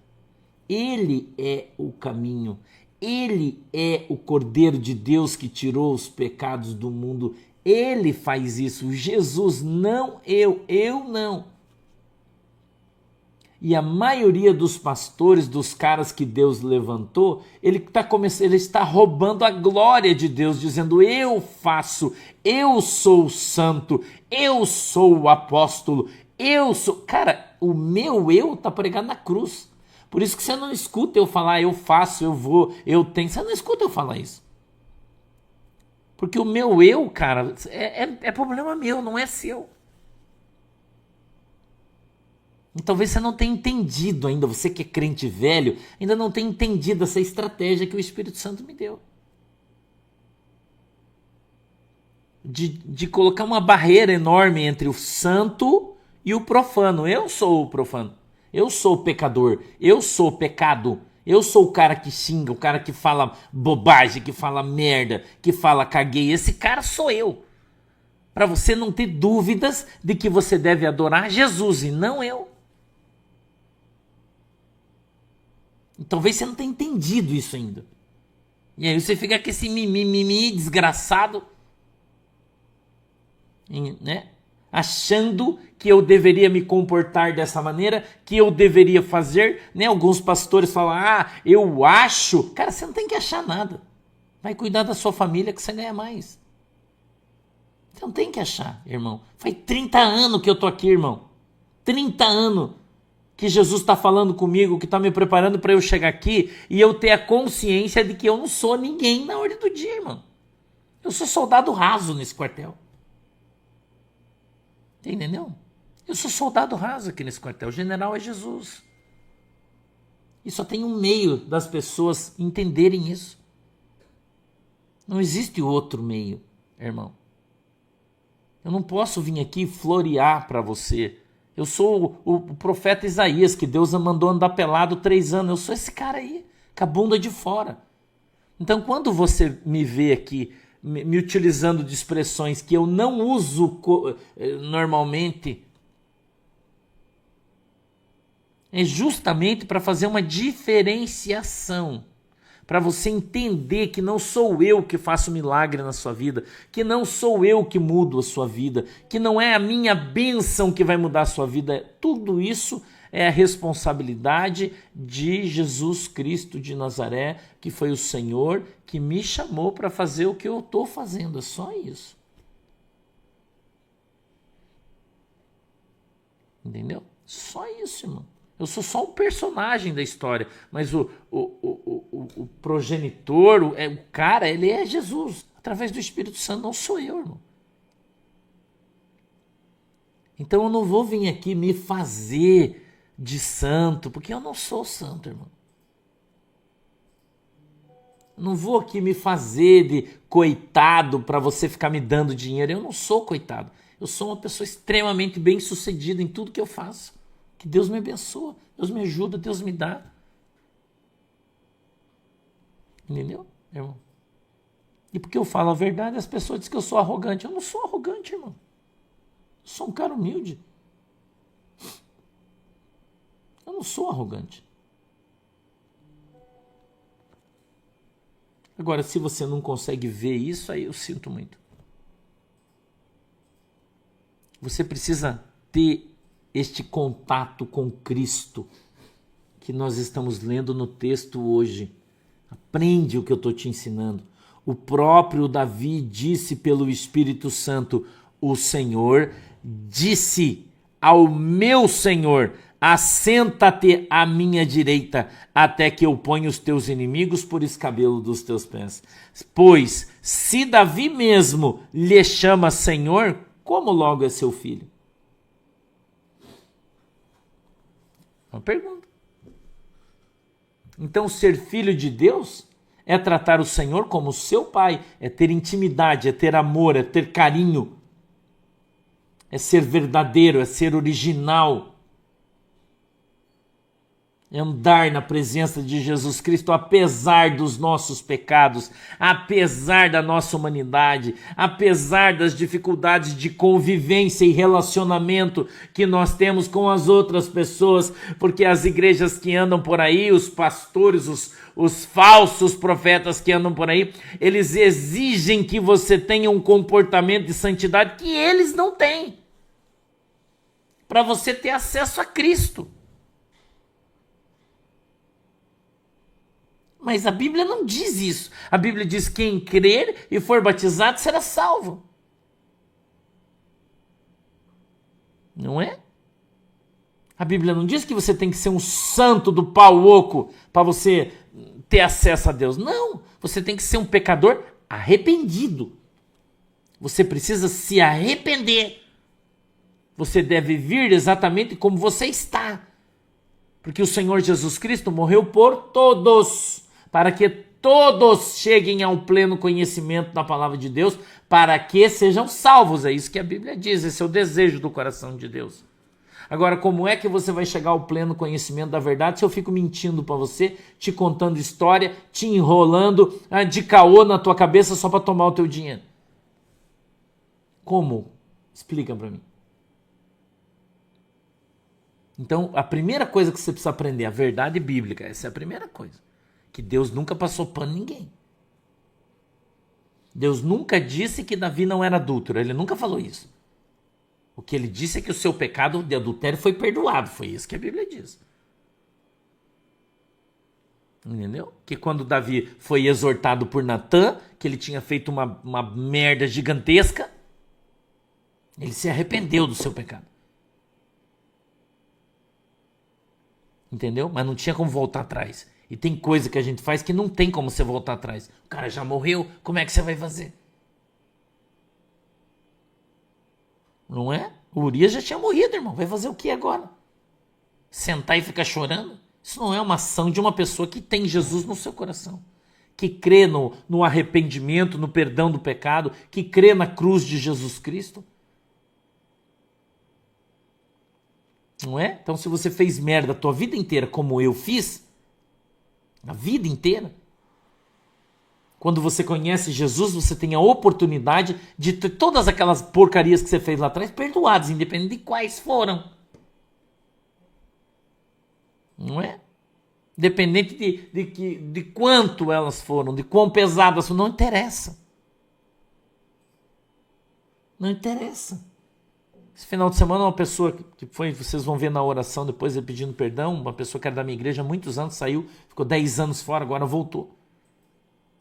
Ele é o caminho. Ele é o Cordeiro de Deus que tirou os pecados do mundo. Ele faz isso. Jesus, não eu não. E a maioria dos pastores, dos caras que Deus levantou, ele está roubando a glória de Deus, dizendo: eu faço, eu sou o santo, eu sou o apóstolo, eu sou... Cara, o meu eu está pregado na cruz. Por isso que você não escuta eu falar: eu faço, eu vou, eu tenho. Você não escuta eu falar isso. Porque o meu eu, cara, é problema meu, não é seu. E talvez você não tenha entendido ainda, você que é crente velho, ainda não tenha entendido essa estratégia que o Espírito Santo me deu. De colocar uma barreira enorme entre o santo e o profano. Eu sou o profano, eu sou o pecador, eu sou o pecado, eu sou o cara que xinga, o cara que fala bobagem, que fala merda, que fala caguei. Esse cara sou eu. Para você não ter dúvidas de que você deve adorar Jesus e não eu. E talvez você não tenha entendido isso ainda. E aí você fica com esse mimimi desgraçado, né? Achando que eu deveria me comportar dessa maneira, que eu deveria fazer, né? Alguns pastores falam: eu acho. Cara, você não tem que achar nada. Vai cuidar da sua família que você ganha mais. Você não tem que achar, irmão. Faz 30 anos que eu tô aqui, irmão. 30 anos que Jesus está falando comigo, que está me preparando para eu chegar aqui e eu ter a consciência de que eu não sou ninguém na ordem do dia, irmão. Eu sou soldado raso nesse quartel. Entendeu? Eu sou soldado raso aqui nesse quartel. O general é Jesus. E só tem um meio das pessoas entenderem isso. Não existe outro meio, irmão. Eu não posso vir aqui florear para você. Eu sou o profeta Isaías, que Deus mandou andar pelado 3 anos. Eu sou esse cara aí, com a bunda de fora. Então, quando você me vê aqui, me utilizando de expressões que eu não uso normalmente, é justamente para fazer uma diferenciação. Para você entender que não sou eu que faço milagre na sua vida, que não sou eu que mudo a sua vida, que não é a minha bênção que vai mudar a sua vida. Tudo isso é a responsabilidade de Jesus Cristo de Nazaré, que foi o Senhor que me chamou para fazer o que eu estou fazendo. É só isso. Entendeu? Só isso, irmão. Eu sou só um personagem da história, mas o progenitor, o cara, ele é Jesus, através do Espírito Santo, não sou eu, irmão. Então eu não vou vir aqui me fazer de santo, porque eu não sou santo, irmão. Eu não vou aqui me fazer de coitado para você ficar me dando dinheiro. Eu não sou coitado. Eu sou uma pessoa extremamente bem-sucedida em tudo que eu faço. Que Deus me abençoa, Deus me ajuda, Deus me dá. Entendeu, irmão? E porque eu falo a verdade, as pessoas dizem que eu sou arrogante. Eu não sou arrogante, irmão. Eu sou um cara humilde. Eu não sou arrogante. Agora, se você não consegue ver isso, aí eu sinto muito. Você precisa ter este contato com Cristo que nós estamos lendo no texto hoje. Aprende o que eu estou te ensinando. O próprio Davi disse pelo Espírito Santo: o Senhor disse ao meu Senhor: assenta-te à minha direita, até que eu ponha os teus inimigos por escabelo dos teus pés. Pois, se Davi mesmo lhe chama Senhor, como logo é seu filho? Uma pergunta. Então, ser filho de Deus é tratar o Senhor como seu pai, é ter intimidade, é ter amor, é ter carinho, é ser verdadeiro, é ser original, é andar na presença de Jesus Cristo, apesar dos nossos pecados, apesar da nossa humanidade, apesar das dificuldades de convivência e relacionamento que nós temos com as outras pessoas, porque as igrejas que andam por aí, os pastores, os falsos profetas que andam por aí, eles exigem que você tenha um comportamento de santidade que eles não têm, para você ter acesso a Cristo. Mas a Bíblia não diz isso. A Bíblia diz que quem crer e for batizado será salvo. Não é? A Bíblia não diz que você tem que ser um santo do pau oco para você ter acesso a Deus. Não, você tem que ser um pecador arrependido. Você precisa se arrepender. Você deve vir exatamente como você está. Porque o Senhor Jesus Cristo morreu por todos, para que todos cheguem ao pleno conhecimento da palavra de Deus, para que sejam salvos. É isso que a Bíblia diz, esse é o desejo do coração de Deus. Agora, como é que você vai chegar ao pleno conhecimento da verdade se eu fico mentindo para você, te contando história, te enrolando de caô na tua cabeça só para tomar o teu dinheiro? Como? Explica para mim. Então, a primeira coisa que você precisa aprender é a verdade bíblica. Essa é a primeira coisa. Que Deus nunca passou pano em ninguém. Deus nunca disse que Davi não era adúltero. Ele nunca falou isso. O que ele disse é que o seu pecado de adultério foi perdoado. Foi isso que a Bíblia diz. Entendeu? Que quando Davi foi exortado por Natã, que ele tinha feito uma merda gigantesca, ele se arrependeu do seu pecado. Entendeu? Mas não tinha como voltar atrás. E tem coisa que a gente faz que não tem como você voltar atrás. O cara já morreu, como é que você vai fazer? Não é? O Urias já tinha morrido, irmão. Vai fazer o que agora? Sentar e ficar chorando? Isso não é uma ação de uma pessoa que tem Jesus no seu coração. Que crê no arrependimento, no perdão do pecado, que crê na cruz de Jesus Cristo. Não é? Então, se você fez merda a tua vida inteira, como eu fiz, a vida inteira, quando você conhece Jesus, você tem a oportunidade de ter todas aquelas porcarias que você fez lá atrás perdoadas, independente de quais foram. Não é? Independente de quanto elas foram, de quão pesadas foram, não interessa. Não interessa. Esse final de semana, uma pessoa que foi, vocês vão ver na oração depois ele pedindo perdão, uma pessoa que era da minha igreja há muitos anos, saiu, ficou 10 anos fora, agora voltou.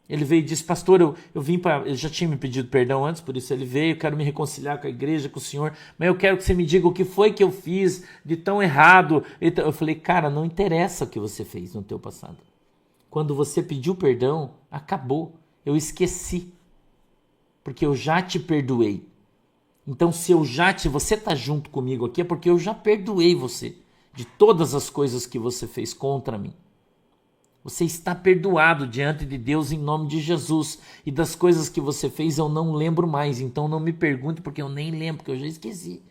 Ele veio e disse, pastor, eu vim para... Ele já tinha me pedido perdão antes, por isso ele veio, eu quero me reconciliar com a igreja, com o senhor, mas eu quero que você me diga o que foi que eu fiz de tão errado. Eu falei, cara, não interessa o que você fez no teu passado. Quando você pediu perdão, acabou. Eu esqueci. Porque eu já te perdoei. Então, se você está junto comigo aqui, é porque eu já perdoei você de todas as coisas que você fez contra mim. Você está perdoado diante de Deus em nome de Jesus. E das coisas que você fez eu não lembro mais. Então não me pergunte porque eu nem lembro, porque eu já esqueci.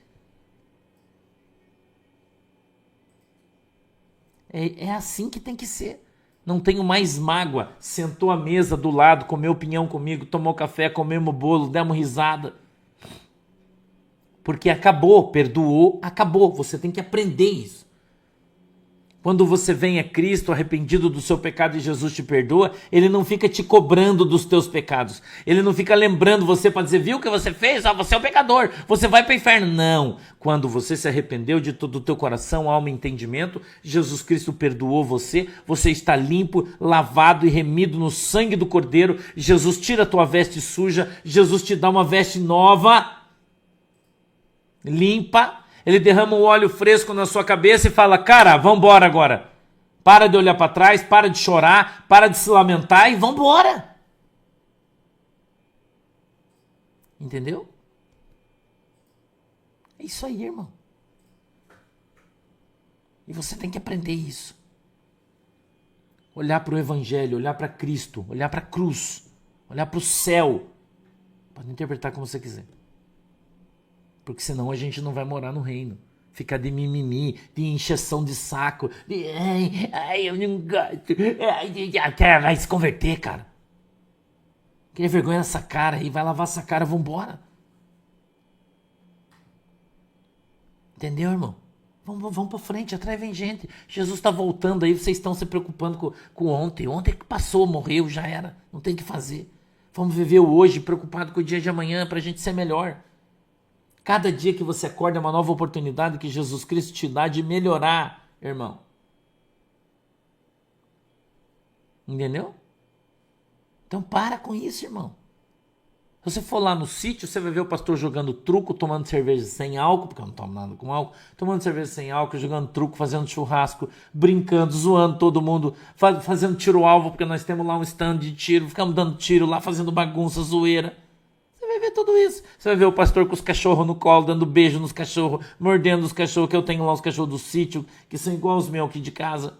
É assim que tem que ser. Não tenho mais mágoa. Sentou à mesa do lado, comeu pinhão comigo, tomou café, comemos bolo, demos risada. Porque acabou, perdoou, acabou. Você tem que aprender isso. Quando você vem a Cristo arrependido do seu pecado e Jesus te perdoa, ele não fica te cobrando dos teus pecados. Ele não fica lembrando você para dizer, viu o que você fez? Você é um pecador, você vai para o inferno. Não. Quando você se arrependeu de todo o teu coração, alma e entendimento, Jesus Cristo perdoou você, você está limpo, lavado e remido no sangue do Cordeiro. Jesus tira a tua veste suja, Jesus te dá uma veste nova, limpa. Ele derrama um óleo fresco na sua cabeça e fala, cara, vambora agora. Para de olhar para trás, para de chorar, para de se lamentar e vambora. Entendeu? É isso aí, irmão. E você tem que aprender isso. Olhar para o Evangelho, olhar para Cristo, olhar para a cruz, olhar para o céu. Pode interpretar como você quiser. Porque senão a gente não vai morar no reino. Ficar de mimimi, de encheção de saco, de ai, eu não gosto. Vai se converter, cara. Cria vergonha nessa cara e vai lavar essa cara, vambora. Entendeu, irmão? Vamos pra frente, atrás vem gente. Jesus está voltando aí, vocês estão se preocupando com ontem. Ontem que passou, morreu, já era. Não tem o que fazer. Vamos viver o hoje, preocupado com o dia de amanhã, pra gente ser melhor. Cada dia que você acorda é uma nova oportunidade que Jesus Cristo te dá de melhorar, irmão. Entendeu? Então para com isso, irmão. Se você for lá no sítio, você vai ver o pastor jogando truco, tomando cerveja sem álcool, porque eu não tomo nada com álcool, tomando cerveja sem álcool, jogando truco, fazendo churrasco, brincando, zoando todo mundo, fazendo tiro-alvo, porque nós temos lá um stand de tiro, ficamos dando tiro lá, fazendo bagunça, zoeira. Você vai ver tudo isso. Você vai ver o pastor com os cachorros no colo, dando beijo nos cachorros, mordendo os cachorros, que eu tenho lá os cachorros do sítio, que são igual os meus aqui de casa.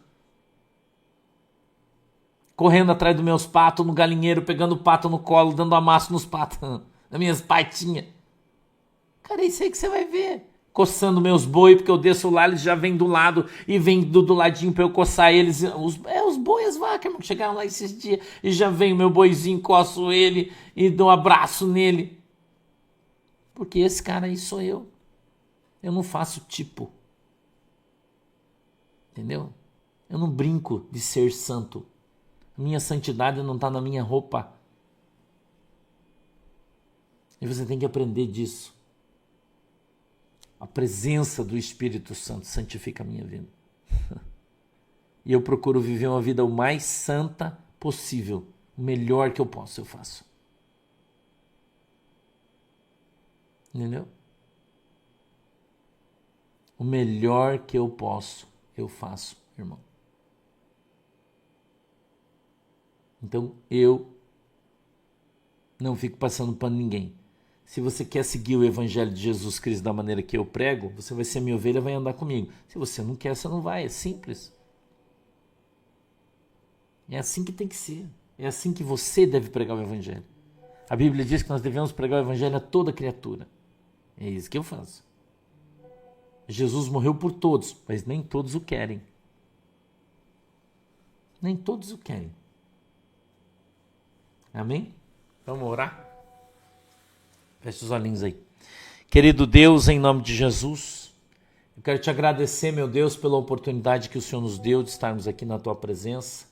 Correndo atrás dos meus patos no galinheiro, pegando o pato no colo, dando amasso nos patos, nas minhas patinhas. Cara, é isso aí que você vai ver. Coçando meus boi, porque eu desço lá, eles já vêm do lado e vêm do ladinho pra eu coçar eles. Os boi, as vacas, irmão, que chegaram lá esses dias e já vem o meu boizinho, coço ele e dou um abraço nele. Porque esse cara aí sou eu. Eu não faço tipo. Entendeu? Eu não brinco de ser santo. Minha santidade não está na minha roupa. E você tem que aprender disso. A presença do Espírito Santo santifica a minha vida. E eu procuro viver uma vida o mais santa possível. O melhor que eu posso, eu faço. Entendeu? O melhor que eu posso, eu faço, irmão. Então, eu não fico passando pano ninguém. Se você quer seguir o Evangelho de Jesus Cristo da maneira que eu prego, você vai ser minha ovelha e vai andar comigo. Se você não quer, você não vai. É simples. É assim que tem que ser. É assim que você deve pregar o Evangelho. A Bíblia diz que nós devemos pregar o Evangelho a toda criatura. É isso que eu faço. Jesus morreu por todos, mas nem todos o querem. Nem todos o querem. Amém? Vamos orar? Feche os olhinhos aí. Querido Deus, em nome de Jesus, eu quero te agradecer, meu Deus, pela oportunidade que o Senhor nos deu de estarmos aqui na tua presença.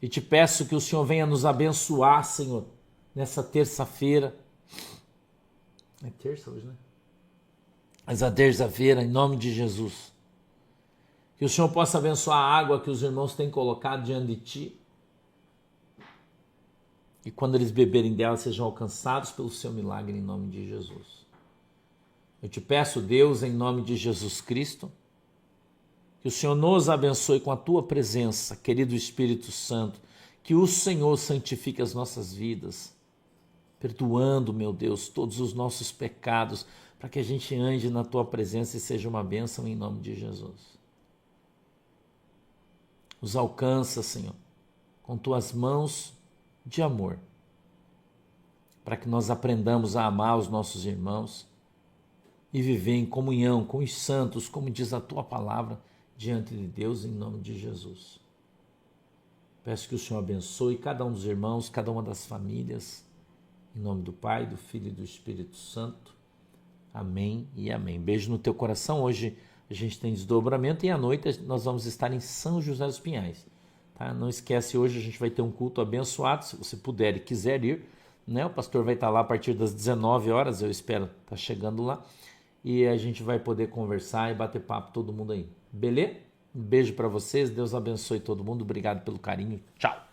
E te peço que o Senhor venha nos abençoar, Senhor, nessa terça-feira. É terça hoje, né? Mas a terça-feira, em nome de Jesus. Que o Senhor possa abençoar a água que os irmãos têm colocado diante de ti. E quando eles beberem dela, sejam alcançados pelo seu milagre em nome de Jesus. Eu te peço, Deus, em nome de Jesus Cristo, que o Senhor nos abençoe com a tua presença, querido Espírito Santo, que o Senhor santifique as nossas vidas, perdoando, meu Deus, todos os nossos pecados, para que a gente ande na tua presença e seja uma bênção em nome de Jesus. Nos alcança, Senhor, com tuas mãos de amor, para que nós aprendamos a amar os nossos irmãos e viver em comunhão com os santos, como diz a tua palavra, diante de Deus, em nome de Jesus. Peço que o Senhor abençoe cada um dos irmãos, cada uma das famílias, em nome do Pai, do Filho e do Espírito Santo. Amém e amém. Beijo no teu coração. Hoje a gente tem desdobramento e à noite nós vamos estar em São José dos Pinhais. Tá? Não esquece, hoje a gente vai ter um culto abençoado, se você puder e quiser ir, né? O pastor vai estar lá a partir das 19 horas, eu espero estar chegando lá, e a gente vai poder conversar e bater papo todo mundo aí, beleza? Um beijo para vocês, Deus abençoe todo mundo, obrigado pelo carinho, tchau!